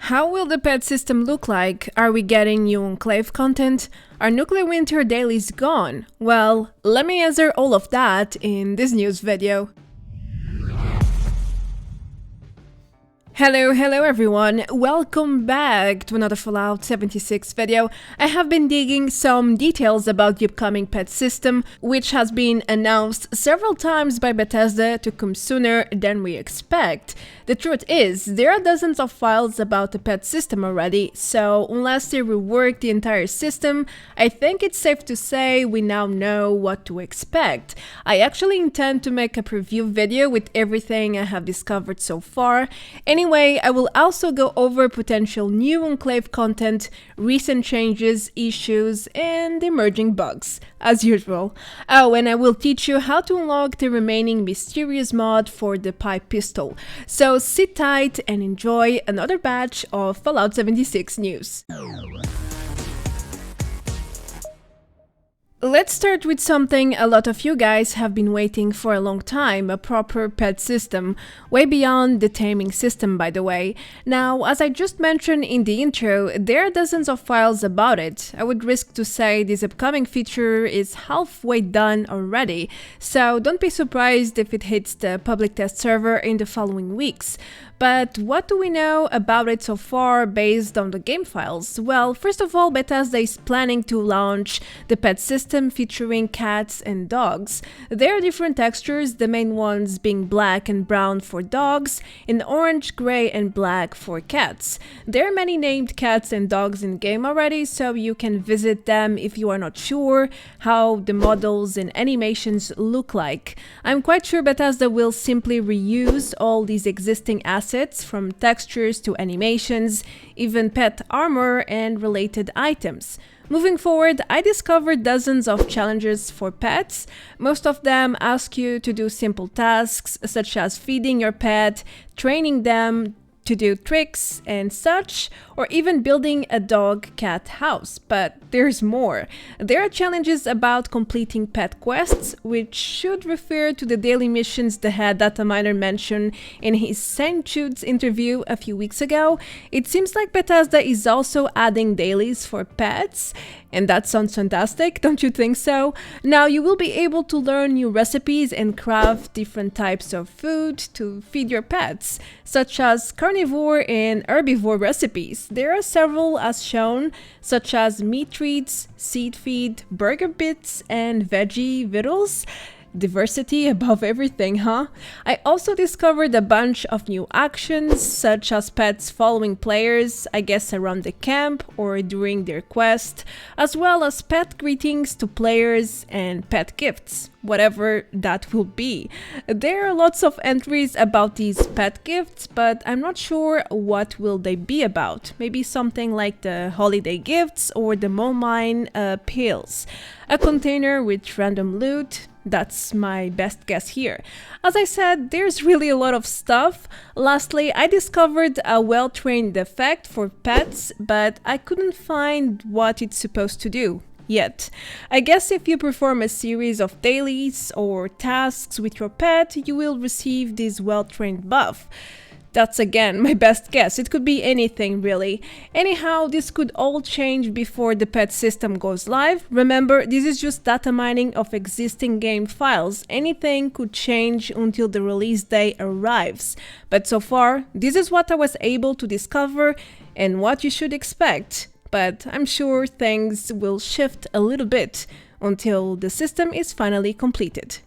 How will the pet system look like? Are we getting new Enclave content? Are nuclear winter dailies gone? Well, let me answer all of that in this news video. Hello everyone, welcome back to another Fallout 76 video. I have been digging some details about the upcoming pet system, which has been announced several times by Bethesda to come sooner than we expect. The truth is, there are dozens of files about the pet system already, so unless they rework the entire system, I think it's safe to say we now know what to expect. I actually intend to make a preview video with everything I have discovered so far. Anyway, I will also go over potential new Enclave content, recent changes, issues, and emerging bugs, as usual. Oh, and I will teach you how to unlock the remaining mysterious mod for the pipe pistol. So sit tight and enjoy another batch of Fallout 76 news. Let's start with something a lot of you guys have been waiting for a long time, a proper pet system, way beyond the taming system, by the way. Now, as I just mentioned in the intro, there are dozens of files about it. I would risk to say this upcoming feature is halfway done already, so don't be surprised if it hits the public test server in the following weeks. But what do we know about it so far based on the game files? Well, first of all, Bethesda is planning to launch the pet system featuring cats and dogs. There are different textures, the main ones being black and brown for dogs, and orange, gray, and black for cats. There are many named cats and dogs in game already, so you can visit them if you are not sure how the models and animations look like. I'm quite sure Bethesda will simply reuse all these existing assets from textures to animations, even pet armor and related items. Moving forward, I discovered dozens of challenges for pets. Most of them ask you to do simple tasks such as feeding your pet, training them to do tricks and such, or even building a dog-cat house. But there's more. There are challenges about completing pet quests, which should refer to the daily missions the head dataminer mentioned in his St. Jude's interview a few weeks ago. It seems like Bethesda is also adding dailies for pets, and that sounds fantastic, don't you think so? Now you will be able to learn new recipes and craft different types of food to feed your pets, such as carnivore and herbivore recipes. There are several as shown, such as meat treats, seed feed, burger bits, and veggie vittles. Diversity above everything, huh? I also discovered a bunch of new actions, such as pets following players, I guess around the camp or during their quest, as well as pet greetings to players and pet gifts, whatever that will be. There are lots of entries about these pet gifts, but I'm not sure what will they be about. Maybe something like the holiday gifts or the mole mine pills. A container with random loot. That's my best guess here. As I said, there's really a lot of stuff. Lastly, I discovered a well-trained effect for pets, but I couldn't find what it's supposed to do yet. I guess if you perform a series of dailies or tasks with your pet, you will receive this well-trained buff. That's again my best guess. It could be anything really. Anyhow, this could all change before the pet system goes live. Remember, this is just data mining of existing game files. Anything could change until the release day arrives. But so far, this is what I was able to discover and what you should expect. But I'm sure things will shift a little bit until the system is finally completed.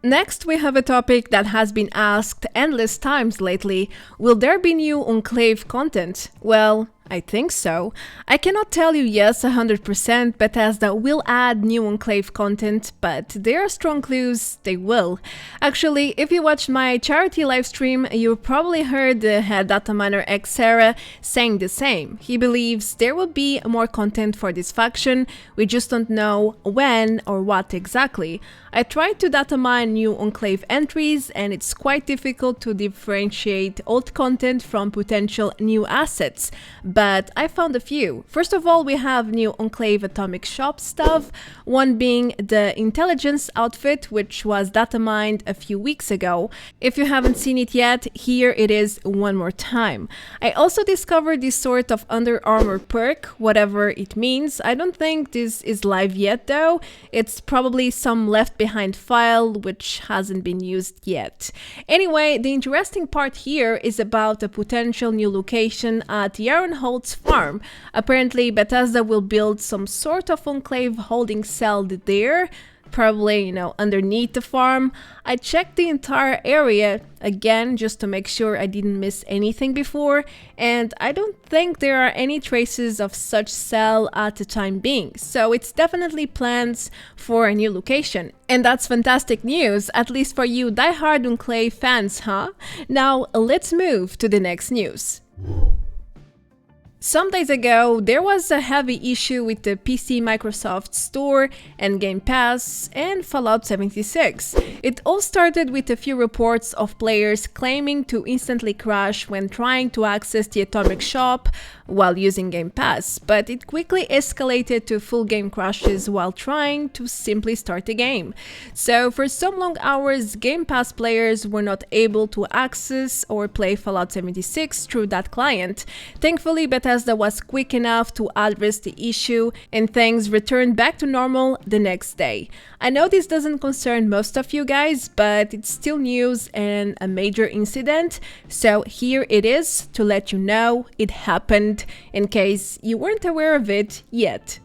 Next, we have a topic that has been asked endless times lately. Will there be new Enclave content? Well, I think so. I cannot tell you yes 100% Bethesda will add new Enclave content, but there are strong clues they will. Actually, if you watched my charity livestream, you probably heard the head dataminer Xera saying the same. He believes there will be more content for this faction, we just don't know when or what exactly. I tried to data mine new Enclave entries, and it's quite difficult to differentiate old content from potential new assets. But but I found a few. First of all, we have new Enclave Atomic Shop stuff, one being the Intelligence outfit, which was datamined a few weeks ago. If you haven't seen it yet, here it is one more time. I also discovered this sort of Under Armor perk, whatever it means. I don't think this is live yet though. It's probably some left behind file which hasn't been used yet. Anyway, the interesting part here is about a potential new location at Yarenholt's farm. Apparently Bethesda will build some sort of enclave holding cell there, probably, underneath the farm. I checked the entire area again just to make sure I didn't miss anything before, and I don't think there are any traces of such cell at the time being, so it's definitely plans for a new location. And that's fantastic news, at least for you diehard Enclave fans, huh? Now let's move to the next news. Some days ago, there was a heavy issue with the PC Microsoft Store and Game Pass and Fallout 76. It all started with a few reports of players claiming to instantly crash when trying to access the Atomic Shop while using Game Pass, but it quickly escalated to full game crashes while trying to simply start the game. So for some long hours, Game Pass players were not able to access or play Fallout 76 through that client. Thankfully, Bethesda was quick enough to address the issue and things returned back to normal the next day. I know this doesn't concern most of you guys, but it's still news and a major incident, so here it is to let you know it happened in case you weren't aware of it yet.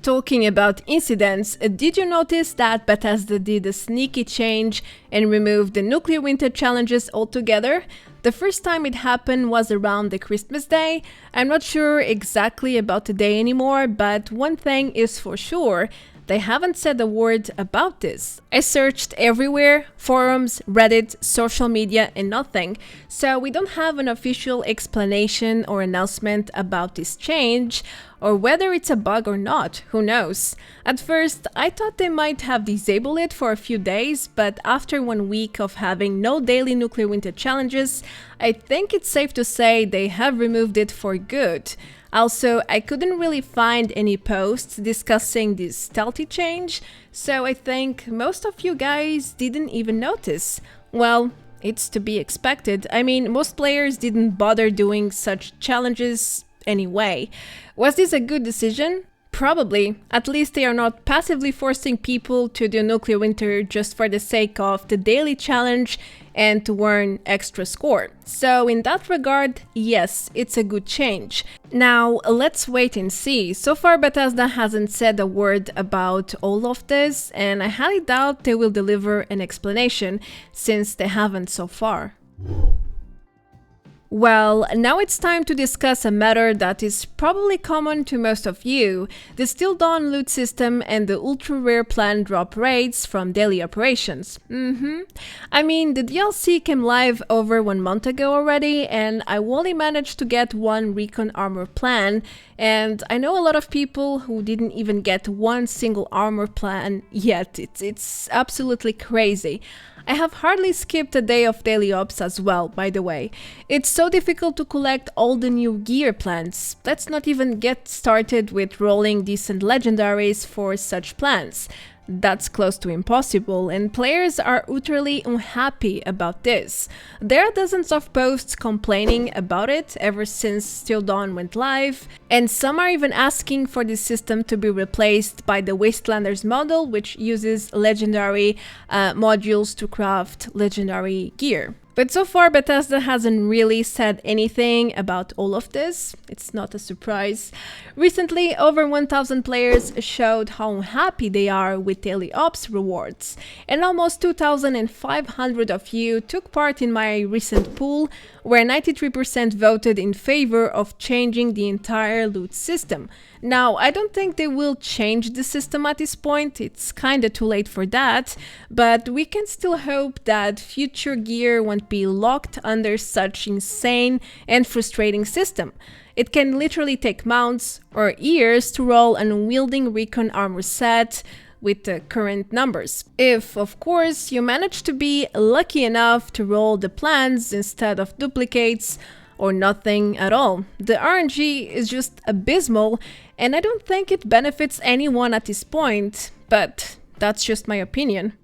Talking about incidents, did you notice that Bethesda did a sneaky change and removed the Nuclear Winter challenges altogether? The first time it happened was around the Christmas day. I'm not sure exactly about the day anymore, but one thing is for sure, they haven't said a word about this. I searched everywhere, forums, Reddit, social media, and nothing. So we don't have an official explanation or announcement about this change, or whether it's a bug or not, who knows. At first, I thought they might have disabled it for a few days, but after 1 week of having no daily Nuclear Winter challenges, I think it's safe to say they have removed it for good. Also, I couldn't really find any posts discussing this stealthy change, so I think most of you guys didn't even notice. Well, it's to be expected. I mean, most players didn't bother doing such challenges anyway. Was this a good decision? Probably. At least they are not passively forcing people to do Nuclear Winter just for the sake of the daily challenge and to earn extra score. So in that regard, yes, it's a good change. Now, let's wait and see. So far, Bethesda hasn't said a word about all of this, and I highly doubt they will deliver an explanation, since they haven't so far. Well, now it's time to discuss a matter that is probably common to most of you, the Still Dawn loot system and the ultra-rare plan drop rates from daily operations. I mean, the DLC came live over 1 month ago already, and I only managed to get one recon armor plan, and I know a lot of people who didn't even get one single armor plan yet. It's absolutely crazy. I have hardly skipped a day of daily ops as well, by the way. It's so difficult to collect all the new gear plans. Let's not even get started with rolling decent legendaries for such plans. That's close to impossible, and players are utterly unhappy about this. There are dozens of posts complaining about it ever since Still Dawn went live, and some are even asking for this system to be replaced by the Wastelanders model, which uses legendary modules to craft legendary gear. But so far, Bethesda hasn't really said anything about all of this. It's not a surprise. Recently, over 1,000 players showed how unhappy they are with daily ops rewards, and almost 2,500 of you took part in my recent poll, where 93% voted in favor of changing the entire loot system. Now, I don't think they will change the system at this point, it's kinda too late for that, but we can still hope that future gear won't be locked under such insane and frustrating system. It can literally take months or years to roll an unwielding recon armor set with the current numbers. If, of course, you manage to be lucky enough to roll the plans instead of duplicates, or nothing at all. The RNG is just abysmal, and I don't think it benefits anyone at this point, but that's just my opinion.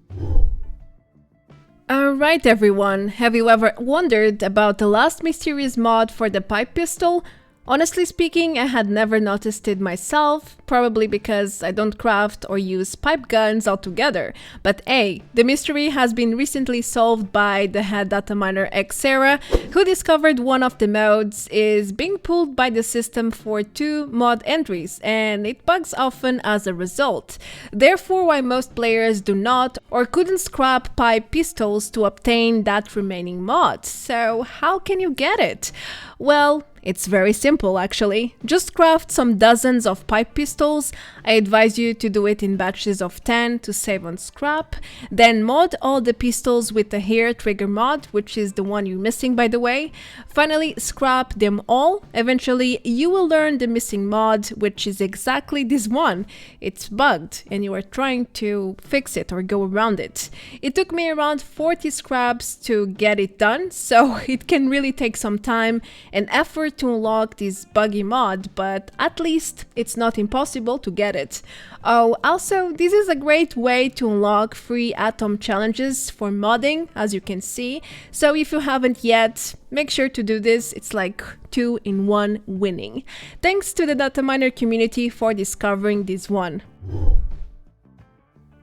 Alright everyone, have you ever wondered about the last mysterious mod for the pipe pistol? Honestly speaking, I had never noticed it myself, probably because I don't craft or use pipe guns altogether. But hey, the mystery has been recently solved by the head dataminer Xera, who discovered one of the modes is being pulled by the system for 2 mod entries, and it bugs often as a result. Therefore, why most players do not or couldn't scrap pipe pistols to obtain that remaining mod. So how can you get it? Well, it's very simple actually. Just craft some dozens of pipe pistols. I advise you to do it in batches of 10 to save on scrap. Then mod all the pistols with the hair trigger mod, which is the one you're missing by the way. Finally, scrap them all. Eventually, you will learn the missing mod, which is exactly this one. It's bugged and you are trying to fix it or go around it. It took me around 40 scraps to get it done, so it can really take some time and effort to unlock this buggy mod, but at least it's not impossible to get it. Oh, also, this is a great way to unlock free atom challenges for modding, as you can see. So if you haven't yet, make sure to do this. It's like 2-in-1 winning. Thanks to the dataminer community for discovering this one.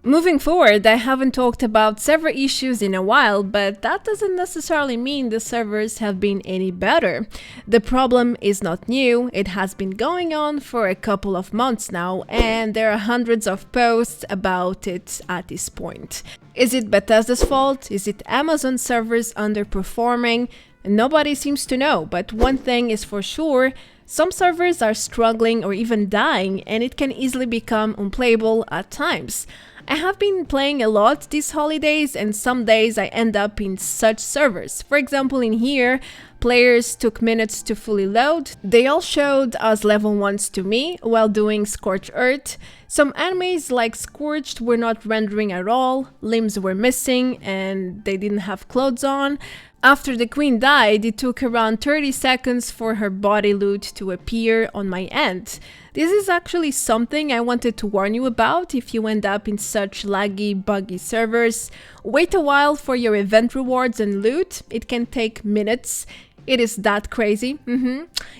Moving forward, I haven't talked about server issues in a while, but that doesn't necessarily mean the servers have been any better. The problem is not new, it has been going on for a couple of months now, and there are hundreds of posts about it at this point. Is it Bethesda's fault? Is it Amazon servers underperforming? Nobody seems to know, but one thing is for sure, some servers are struggling or even dying, and it can easily become unplayable at times. I have been playing a lot these holidays, and some days I end up in such servers. For example, in here, players took minutes to fully load. They all showed as level 1s to me while doing Scorched Earth. Some enemies like Scorched were not rendering at all, limbs were missing and they didn't have clothes on. After the queen died, it took around 30 seconds for her body loot to appear on my end. This is actually something I wanted to warn you about if you end up in such laggy, buggy servers. Wait a while for your event rewards and loot, it can take minutes. It is that crazy.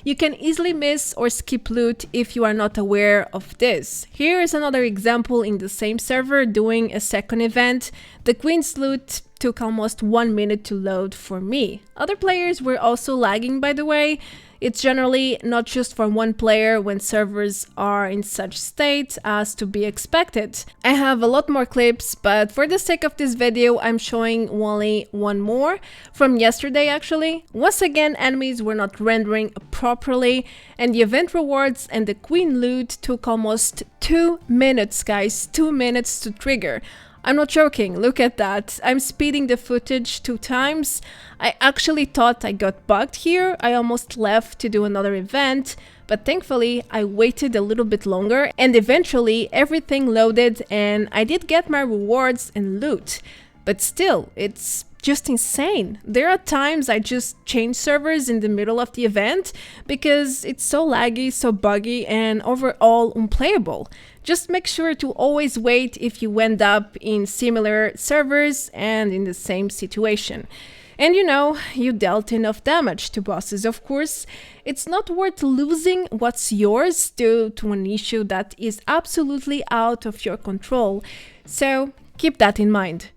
You can easily miss or skip loot if you are not aware of this. Here is another example in the same server doing a second event. The queen's loot took almost 1 minute to load for me. Other players were also lagging, by the way. It's generally not just for one player when servers are in such state as to be expected. I have a lot more clips, but for the sake of this video, I'm showing only one more from yesterday actually. Once again, enemies were not rendering properly, and the event rewards and the queen loot took almost 2 minutes, guys, 2 minutes to trigger. I'm not joking, look at that. I'm speeding the footage 2 times. I actually thought I got bugged here. I almost left to do another event, but thankfully I waited a little bit longer and eventually everything loaded and I did get my rewards and loot. But still, it's just insane. There are times I just change servers in the middle of the event because it's so laggy, so buggy, and overall unplayable. Just make sure to always wait if you end up in similar servers and in the same situation. And you know, you dealt enough damage to bosses, of course. It's not worth losing what's yours due to an issue that is absolutely out of your control. So keep that in mind.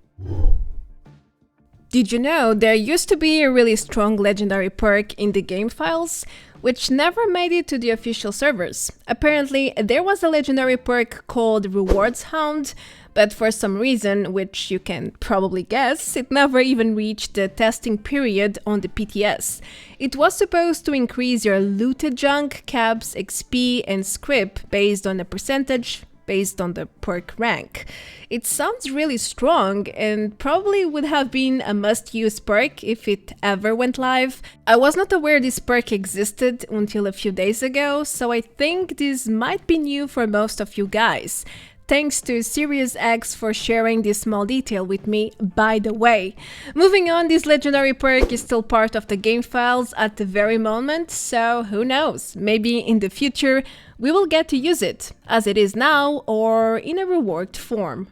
Did you know there used to be a really strong legendary perk in the game files, which never made it to the official servers? Apparently, there was a legendary perk called Rewards Hound, but for some reason, which you can probably guess, it never even reached the testing period on the PTS. It was supposed to increase your looted junk, caps, XP, and script based on a percentage based on the perk rank. It sounds really strong and probably would have been a must-use perk if it ever went live. I was not aware this perk existed until a few days ago, so I think this might be new for most of you guys. Thanks to Sirius X for sharing this small detail with me, by the way. Moving on, this legendary perk is still part of the game files at the very moment, so who knows, maybe in the future we will get to use it, as it is now, or in a reworked form.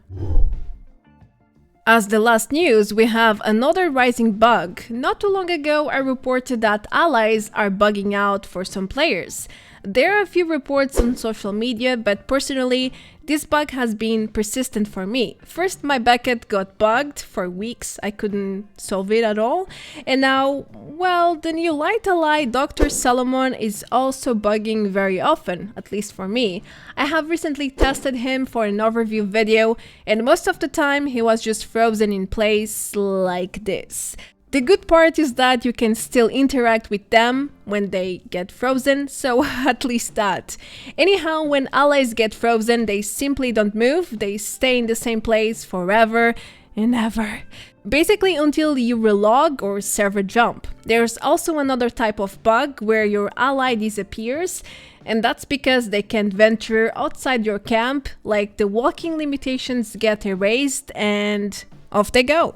As the last news, we have another rising bug. Not too long ago, I reported that allies are bugging out for some players. There are a few reports on social media, but personally, this bug has been persistent for me. First, my Beckett got bugged for weeks, I couldn't solve it at all. And now, well, the new light ally, Dr. Solomon, is also bugging very often, at least for me. I have recently tested him for an overview video, and most of the time he was just frozen in place like this. The good part is that you can still interact with them when they get frozen, so at least that. Anyhow, when allies get frozen, they simply don't move, they stay in the same place forever and ever. Basically until you relog or server jump. There's also another type of bug where your ally disappears, and that's because they can't venture outside your camp, like the walking limitations get erased and off they go.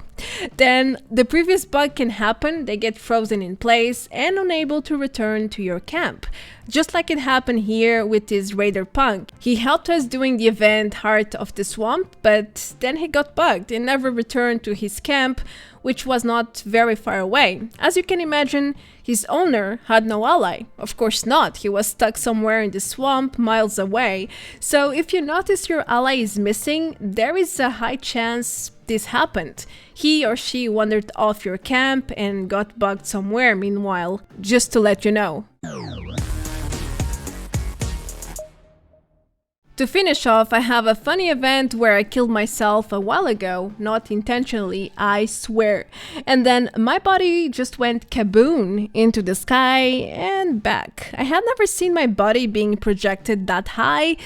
Then the previous bug can happen, they get frozen in place and unable to return to your camp. Just like it happened here with this Raider Punk. He helped us doing the event Heart of the Swamp, but then he got bugged and never returned to his camp, which was not very far away. As you can imagine, his owner had no ally. Of course not, he was stuck somewhere in the swamp miles away. So if you notice your ally is missing, there is a high chance this happened. He or she wandered off your camp and got bugged somewhere meanwhile, just to let you know. To finish off, I have a funny event where I killed myself a while ago, not intentionally, I swear. And then my body just went kaboom into the sky and back. I had never seen my body being projected that high.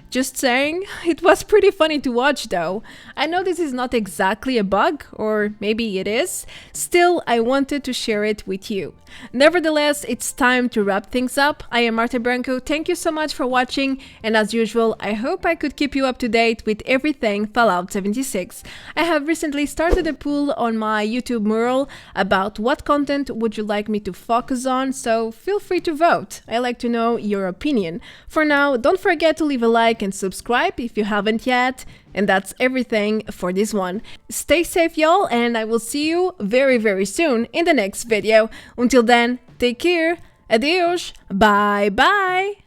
Just saying, it was pretty funny to watch though. I know this is not exactly a bug, or maybe it is. Still, I wanted to share it with you. Nevertheless, it's time to wrap things up. I am Marta Branco, thank you so much for watching, and as usual, I hope I could keep you up to date with everything Fallout 76. I have recently started a poll on my YouTube mural about what content would you like me to focus on, so feel free to vote. I like to know your opinion. For now, don't forget to leave a like and subscribe if you haven't yet. And that's everything for this one. Stay safe, y'all, and I will see you very soon in the next video. Until then, take care, adios, bye bye!